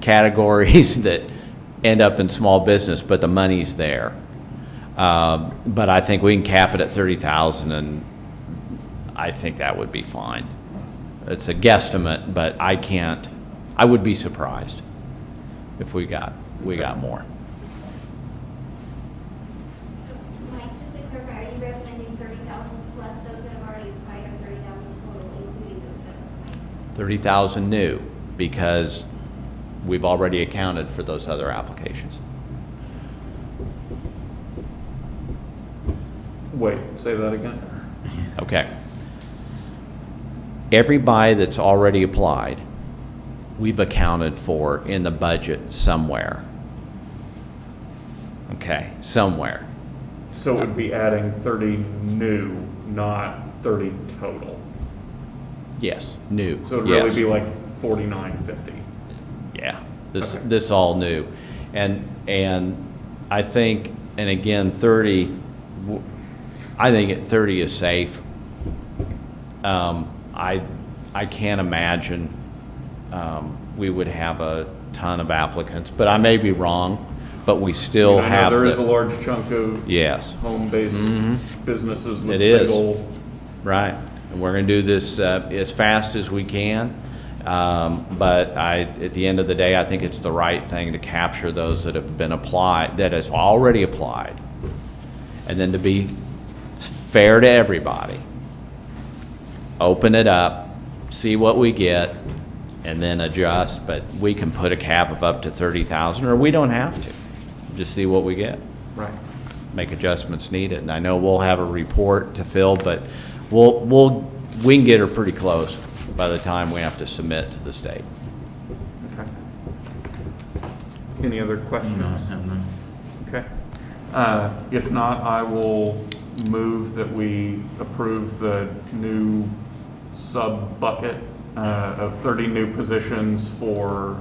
G: categories that end up in small business, but the money's there. But I think we can cap it at 30,000, and I think that would be fine. It's a guesstimate, but I would be surprised if we got more.
H: So, Mike, just to clarify, are you recommending 30,000 plus those that have already applied, or 30,000 total, including those that have applied?
G: 30,000 new, because we've already accounted for those other applications.
C: Wait, say that again?
G: Okay. Everybody that's already applied, we've accounted for in the budget somewhere. Okay, somewhere.
C: So it would be adding 30 new, not 30 total.
G: Yes, new.
C: So it'd really
G: Yes.
C: be like 4950.
G: Yeah, this
C: Okay.
G: this all new. And I think, and again, 30, I think at 30 is safe. I can't imagine we would have a ton of applicants, but I may be wrong, but we still
C: I know
G: have.
C: there is a
G: the-
C: large chunk of
G: Yes,
C: home-based businesses with
G: It is.
C: single.
G: right. And we're going to do this as fast as we can. But at the end of the day, I think it's the right thing to capture those that have been applied, that has already applied. And then to be fair to everybody, open it up, see what we get, and then adjust. But we can put a cap of up to 30,000, or we don't have to. Just see what we get.
C: Right.
G: Make adjustments needed. And I know we'll have a report to fill, but we can get her pretty close by the time we have to submit to the state.
C: Okay. Any other questions?
D: No, I have none.
C: Okay. If not, I will move that we approve the new sub-bucket of 30 new positions for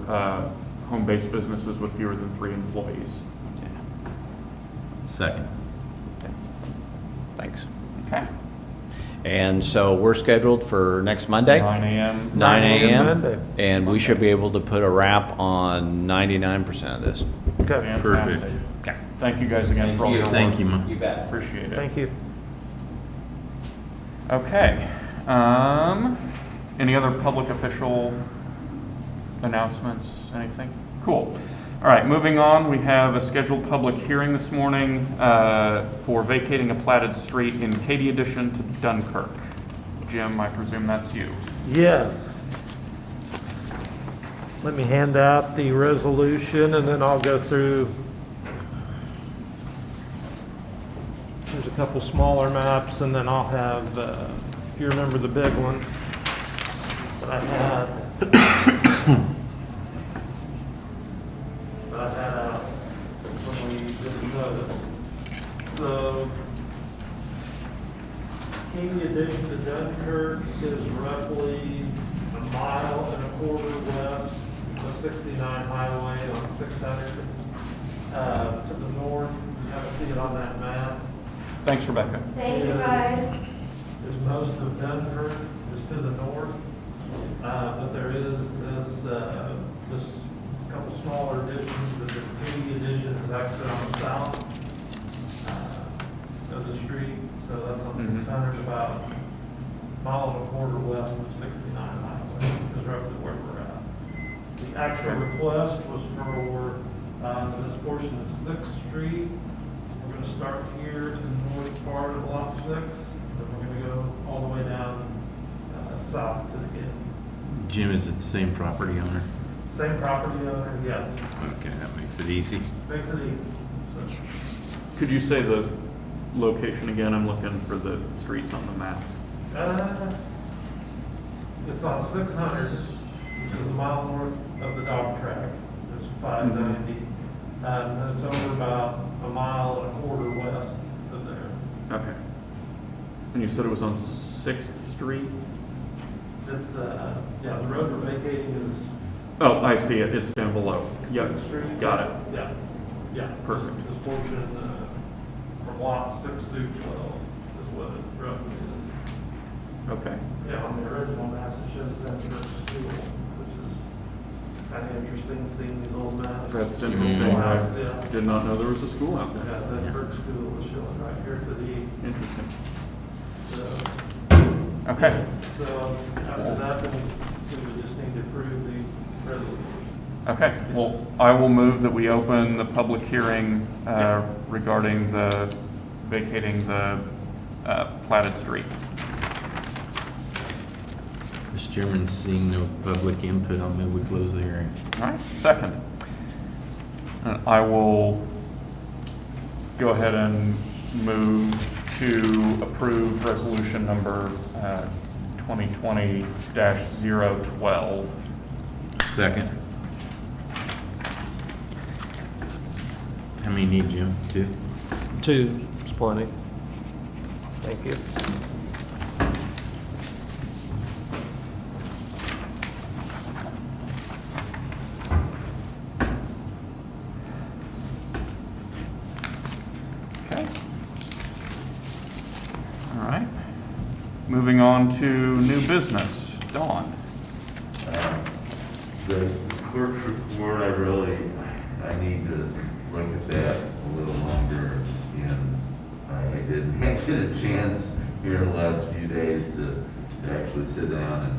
C: home-based businesses with fewer than 3 employees.
D: Second.
G: Thanks.
C: Okay.
G: And so we're scheduled for next Monday,
C: 9 a.m.
G: 9 a.m.
A: Monday.
G: And we should be able to put a wrap on 99% of this.
A: Okay,
C: Fantastic.
D: Perfect.
G: Okay.
C: Thank you guys again for all your work.
D: Thank you, Mike.
G: You bet.
C: Appreciate it.
A: thank you.
C: Okay. Any other public official announcements, anything? Cool. All right, moving on, we have a scheduled public hearing this morning for vacating a platted street in Katy addition to Dunkirk. Jim, I presume that's you.
A: Yes. Let me hand out the resolution and then I'll go through. There's a couple smaller maps and then I'll have, if you remember the big one that I had. That I had out when we didn't notice. So, Katy addition to Dunkirk is roughly 1.25 miles west of 69 Highway on 600. To the north, you have to see it on that map,
C: Thanks, Rebecca.
B: Thank you, guys.
A: is most of Dunkirk is to the north. But there is this couple smaller additions, but this Katy addition is actually on the south of the street. So that's on
C: Mhm.
A: 600, about 1.25 miles west of 69 Highway, is roughly where we're at. The actual request was for this portion of 6th Street. We're going to start here in the north part of Lot 6, then we're going to go all the way down south to the end.
D: Jim, is it the same property owner?
A: Same property owner, yes.
D: Okay, that makes it easy.
A: Makes it easy. So,
C: Could you say the location again? I'm looking for the streets on the map.
A: It's on 600, which is a mile north of the dog track. There's 590. And it's over about 1.25 miles west of there.
C: Okay. And you said it was on 6th Street?
A: It's, yeah, the road we're vacating is
C: Oh, I see it, it's down below. Yep,
A: 6th Street.
C: got it.
A: Yeah, yeah.
C: Perfect.
A: This portion, from lot 6 through 12 is what it roughly is.
C: Okay.
A: Yeah, on the original map, it shows Zenberg School, which is kind of interesting, seeing these old maps.
C: That's interesting. I
A: Yeah.
C: did not know there was a school out
A: Yeah,
C: there.
A: Zenberg School is showing right here to the east.
C: Interesting.
A: So,
C: Okay.
A: so after that, then we would just need to approve the resolution.
C: Okay, well, I will move that we open the public hearing regarding the vacating the platted street.
D: Mr. Chairman, seeing no public input, I'll move we close the hearing.
C: All right, second. I will go ahead and move to approve resolution number 2020-012.
D: Second. How many need, Jim? Two?
A: 2 is plenty. Thank you.
C: Okay. All right. Moving on to new business. Dawn.
E: The clerk's report, I need to look at that a little longer, and I didn't get a chance here the last few days to actually sit down and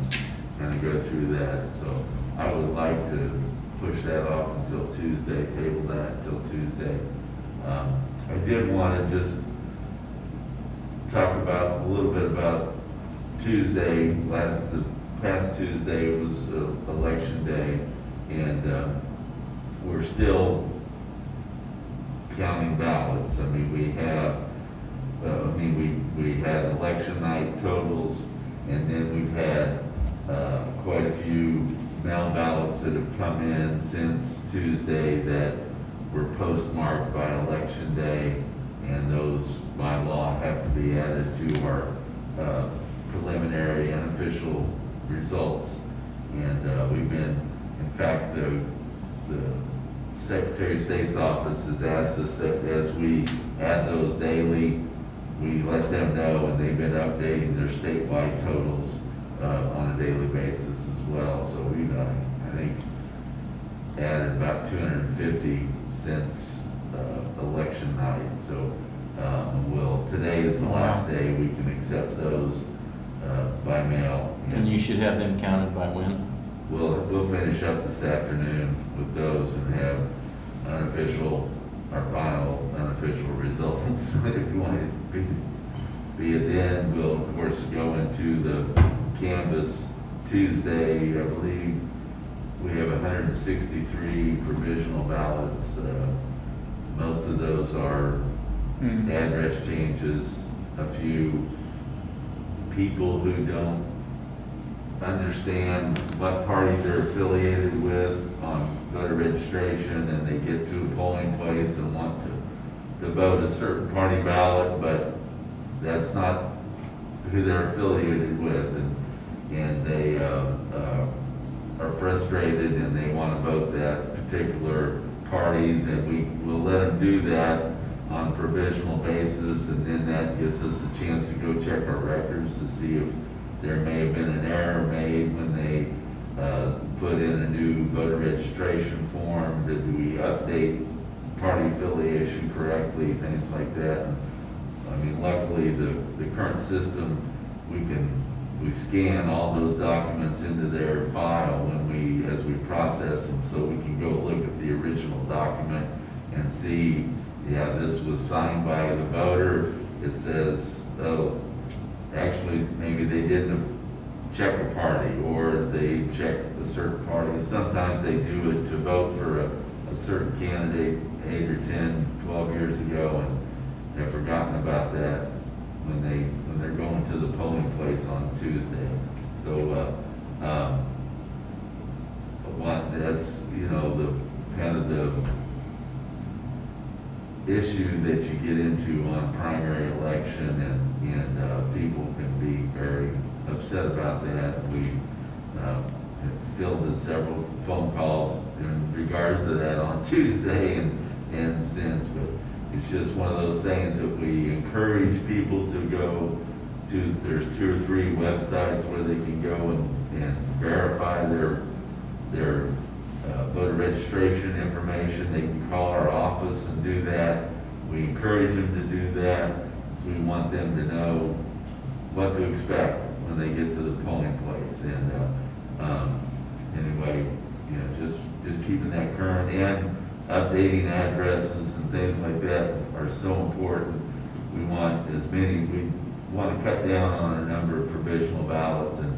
E: kind of go through that, so I would like to push that off until Tuesday, table that until Tuesday. I did want to just talk about, a little bit about Tuesday, this past Tuesday was election day, and we're still counting ballots. I mean, we had election night totals, and then we've had quite a few mail ballots that have come in since Tuesday that were postmarked by election day, and those by law have to be added to our preliminary and official results. And we've been, in fact, the Secretary of State's office has asked us that as we add those daily, we let them know, and they've been updating their statewide totals on a daily basis as well. So we've, I think, added about 250 since election night. So today is the last day we can accept those by mail.
D: And you should have them counted by when?
E: We'll finish up this afternoon with those and have our final unofficial results. If you want to be it then, we'll of course go into the canvass Tuesday. I believe we have 163 provisional ballots. Most of those are address changes, a few people who don't understand what party they're affiliated with on voter registration, and they get to a polling place and want to vote a certain party ballot, but that's not who they're affiliated with, and they are frustrated and they want to vote that particular parties, and we will let them do that on a provisional basis, and then that gives us a chance to go check our records to see if there may have been an error made when they put in a new voter registration form. Did we update party affiliation correctly, things like that. I mean, luckily, the current system, we scan all those documents into their file as we process them, so we can go look at the original document and see, yeah, this was signed by the voter. It says, oh, actually, maybe they didn't check a party, or they checked a certain party. And sometimes they do it to vote for a certain candidate 8 or 10, 12 years ago, and have forgotten about that when they're going to the polling place on Tuesday. So that's, the kind of the issue that you get into on primary election, and people can be very upset about that. We have fielded several phone calls in regards to that on Tuesday and since, but it's just one of those things that we encourage people to go to. There's 2 or 3 websites where they can go and verify their voter registration information. They can call our office and do that. We encourage them to do that, so we want them to know what to expect when they get to the polling place. And anyway, you know, just keeping that current and updating addresses and things like that are so important. We want we want to cut down on our number of provisional ballots, and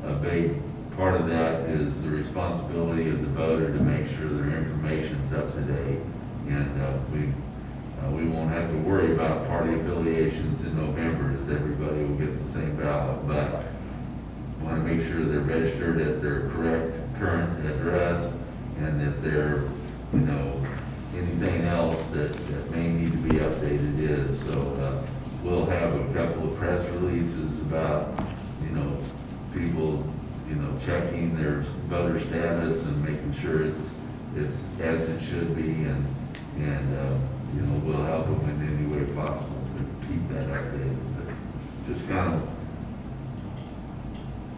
E: a big part of that is the responsibility of the voter to make sure their information's up to date. And we won't have to worry about party affiliations in November, as everybody will get the same ballot, but want to make sure they're registered at their correct current address, and that they're, you know, anything else that may need to be updated is. So we'll have a couple of press releases about, you know, people, you know, checking their voter status and making sure it's as it should be, and you know, we'll help them in any way possible to keep that updated. But just kind of,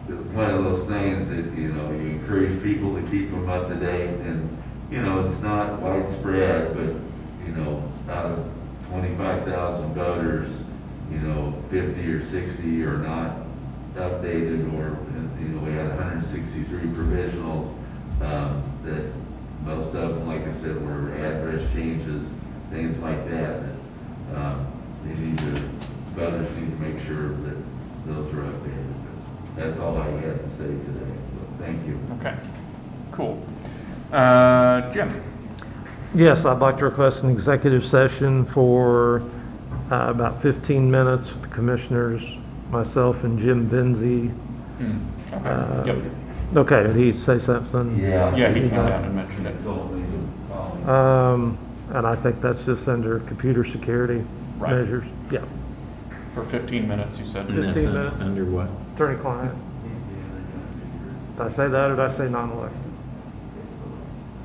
E: it's one of those things that, you know, you encourage people to keep them up to date, and, you know, it's not widespread, but, you know, out of 25,000 voters, you know, 50 or 60 are not updated, or, you know, we had 163 provisionals, that most of them, like I said, were address changes, things like that. Voters need to make sure that those are updated. That's all I had to say today, so thank you.
C: Okay, cool. Jim?
A: Yes, I'd like to request an executive session for about 15 minutes with the commissioners, myself and Jim Vinzi.
C: Okay, yep.
A: Okay, did he say something?
E: Yeah.
C: Yeah, he came down and mentioned it.
E: Told me to call him.
A: And I think that's just under computer security
C: Right.
A: measures. Yeah,
C: For 15 minutes, you said?
D: And that's
A: 15 minutes.
D: under what?
A: attorney-client. Did I say that, or did I say non-elected?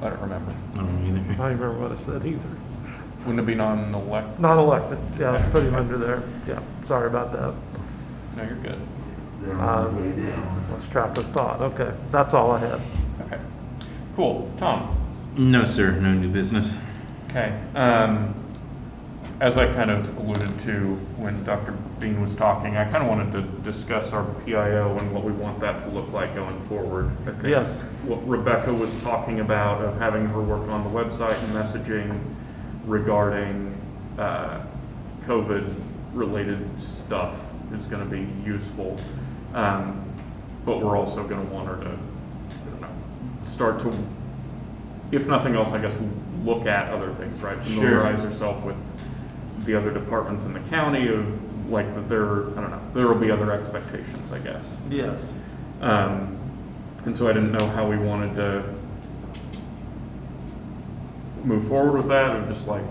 C: I don't remember.
D: I don't
A: I
D: either.
A: don't even remember what I said either.
C: Wouldn't it be non-elect?
A: Non-elected, yeah, let's put him under there. Yeah, sorry about that.
C: No, you're good.
E: They're on their way down.
A: Lost track of thought. Okay, that's all I had.
C: Okay, cool. Tom?
D: No, sir, no new business.
C: Okay, as I kind of alluded to when Dr. Bean was talking, I kind of wanted to discuss our PIO and what we want that to look like going forward. I think
A: Yes.
C: what Rebecca was talking about of having her work on the website and messaging regarding COVID-related stuff is going to be useful. But we're also going to want her to, I don't know, start to, if nothing else, I guess, look at other things, right? Familiarize herself with the other departments in the county, of like that there, I don't know, there will be other expectations, I guess.
A: Yes.
C: And so I didn't know how we wanted to move forward with that, or just like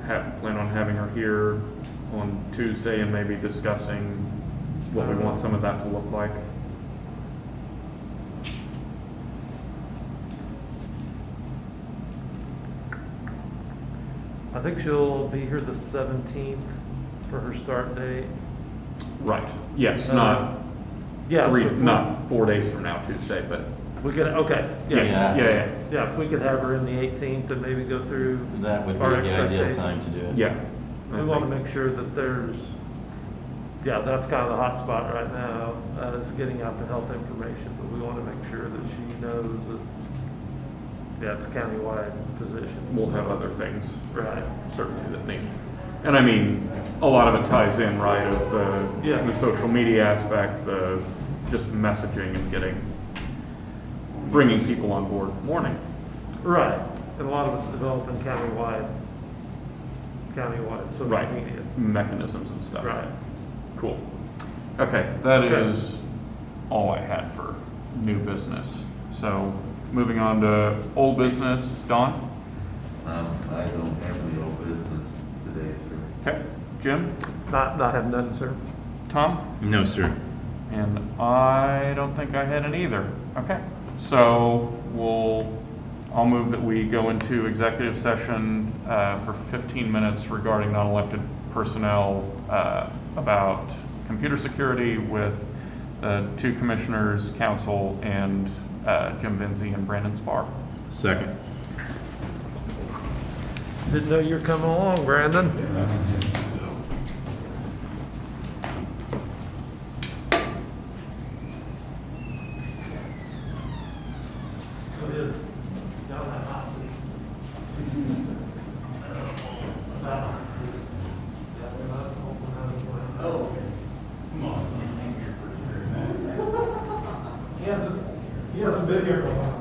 C: plan on having her here on Tuesday and maybe discussing what we want some of that to look like.
A: I think she'll be here the 17th for her start date.
C: Right. Yes, not
A: Yeah, so if we-
C: not 4 days from now, Tuesday, but
A: We could, okay,
C: yes,
A: yeah.
C: yeah,
A: Yeah, if we could have her in the 18th and maybe go through,
I: That would be
A: Our
I: the ideal
A: expectations.
I: time to do it.
C: yeah.
A: we want to make sure that there's, yeah, that's kind of the hot spot right now, is getting out the health information, but we want to make sure that she knows that, yeah, it's countywide position.
C: We'll have other things
A: Right.
C: certainly that need. And I mean, a lot of it ties in, right, of
A: Yes.
C: the social media aspect, the just messaging and bringing people on board. Morning.
A: Right, and a lot of it's developing countywide social
C: Right.
A: media.
C: Mechanisms and stuff.
A: Right.
C: Cool. Okay, that
A: Okay.
C: is all I had for new business. So moving on to old business, Don?
E: I don't have any old business.
C: Okay, Jim?
A: Not have none, sir.
C: Tom?
D: No, sir.
C: And I don't think I had it either. Okay, so I'll move that we go into executive session for 15 minutes regarding non-elected personnel about computer security with two commissioners, council, and Jim Vinzi and Brandon Spar.
D: Second.
A: Didn't know you were coming along, Brandon. He hasn't been here in a while.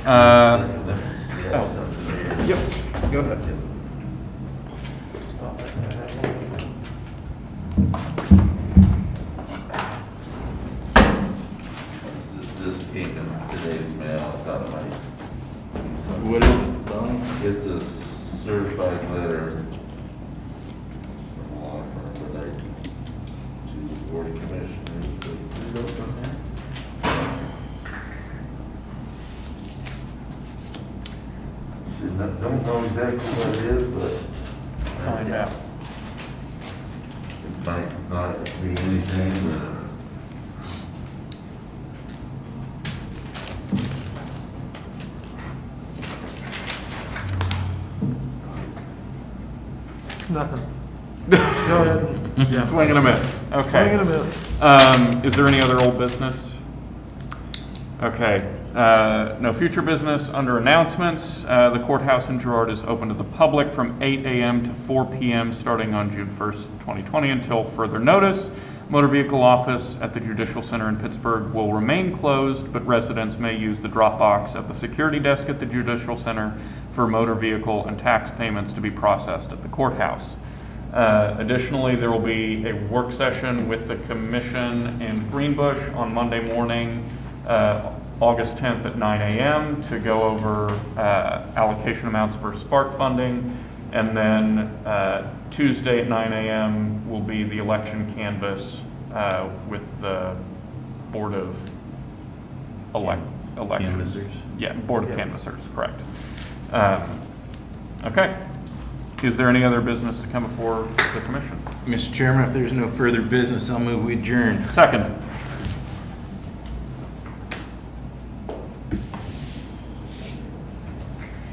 C: Yep, go ahead.
E: This came in today's mail, I thought it might be something.
D: What is it, Bonnie?
E: It's a certified letter from a law firm, but I, to the board of commissioners, but we go from there. Don't know exactly what it is, but
C: Find out.
E: it might not be anything that.
A: Nothing. Go ahead. Yeah.
C: Swing and a miss. Okay.
A: Swing and a miss.
C: Is there any other old business? Okay, no future business. Under announcements, the courthouse in Girard is open to the public from 8 a.m. to 4 p.m. starting on June 1st, 2020 until further notice. Motor vehicle office at the Judicial Center in Pittsburgh will remain closed, but residents may use the drop box at the security desk at the Judicial Center for motor vehicle and tax payments to be processed at the courthouse. Additionally, there will be a work session with the commission in Greenbush on Monday morning, August 10th at 9 a.m. to go over allocation amounts for Spark funding. And then Tuesday at 9 a.m. will be the election canvass with the Board of Elections.
D: Canvassers.
C: Yeah, Board of Canvassers, correct. Okay. Is there any other business to come before the commission?
D: Mr. Chairman, if there's no further business, I'll move we adjourn.
C: Second.